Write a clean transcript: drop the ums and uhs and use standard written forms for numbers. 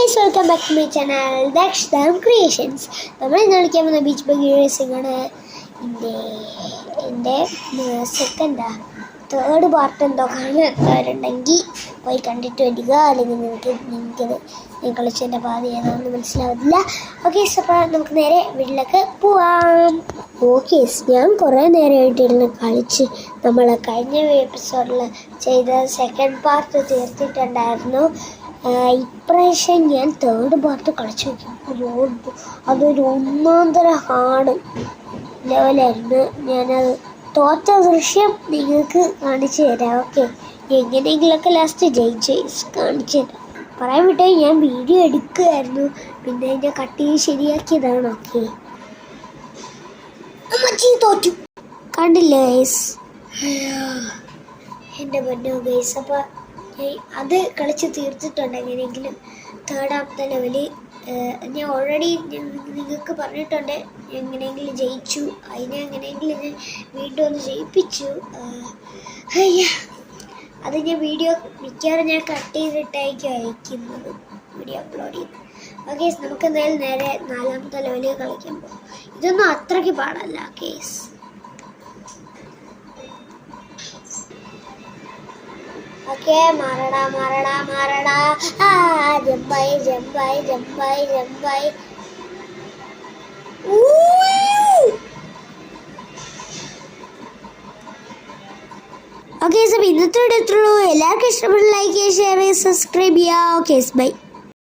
Guys, welcome back to my channel Daksh creations. നമ്മൾ ഇന്ന് കളിക്കാൻ പോകുന്ന ബീച്ച് ബഗ്ഗി റേസിംഗ് ആണ്. എൻ്റെ തേർഡ് പാർട്ട് എന്തോ കാണുന്നവരുണ്ടെങ്കിൽ പോയി കണ്ടിട്ട് വരിക. അല്ലെങ്കിൽ നിങ്ങൾക്കത് കളിച്ചതിൻ്റെ പാതി ഏതാണെന്ന് മനസ്സിലാവില്ല. ഓക്കെ, അപ്പോൾ നമുക്ക് നേരെ വീട്ടിലേക്ക് പോവാം. ഓക്കെ, ഞാൻ കുറേ നേരമായിട്ടിരുന്ന് കളിച്ച് നമ്മൾ കഴിഞ്ഞ എപ്പിസോഡിൽ ചെയ്ത സെക്കൻഡ് പാർട്ട് തീർത്തിട്ടുണ്ടായിരുന്നു. ഇപ്രാവശ്യം ഞാൻ തേർഡ് പാർട്ട് കളിച്ചു നോക്കി. അതൊരു ഒന്നാന്തര ഹാർഡ് ലെവലായിരുന്നു. ഞാനത് തോറ്റ ദൃശ്യം നിങ്ങൾക്ക് കാണിച്ചു തരാം. ഓക്കെ, എങ്ങനെയെങ്കിലൊക്കെ ലാസ്റ്റ് ജയിച്ച് കാണിച്ചു തരാം. പറയാൻ വിട്ടേ, ഞാൻ വീഡിയോ എടുക്കുകയായിരുന്നു, പിന്നെ ഞാൻ കട്ട് ചെയ്ത് ശരിയാക്കിയതാണ്. ഓക്കെ, തോറ്റു കണ്ടില്ലേ ഗൈസ്? എൻ്റെ പൊന്നോ ഗൈസ്. അപ്പോൾ അത് കളിച്ച് തീർത്തിട്ടുണ്ട്. എങ്ങനെയെങ്കിലും തേർഡാമത്തെ ലെവല് ഞാൻ ഓൾറെഡി നിങ്ങൾക്ക് പറഞ്ഞിട്ടുണ്ട്. എങ്ങനെയെങ്കിലും ജയിച്ചു. അതിനെ എങ്ങനെയെങ്കിലും ഞാൻ വീണ്ടും ഒന്ന് ജയിപ്പിച്ചു. അത് ഞാൻ വീഡിയോ മിക്കവാറും ഞാൻ കട്ട് ചെയ്തിട്ടായിരിക്കും അയക്കുന്നത്, വീഡിയോ അപ്ലോഡ് ചെയ്ത്. ഓക്കെ, നമുക്ക് എന്തായാലും നേരെ 4ാമത്തെ ലെവലിൽ കളിക്കാൻ പോകും. ഇതൊന്നും അത്രയ്ക്ക് പാടല്ല കേസ്. ഓക്കെ, മാറടാ ജമ്പായി. ഓക്കെ, സോ ഇന്നത്തെ വീഡിയോ ഇത്രയുള്ളൂ. എല്ലാവർക്കും ഇഷ്ടപ്പെട്ട ലൈക്ക് ചെയ്യുക, ഷെയർ ചെയ്യുക, സബ്സ്ക്രൈബ് ചെയ്യുക. Okay, by.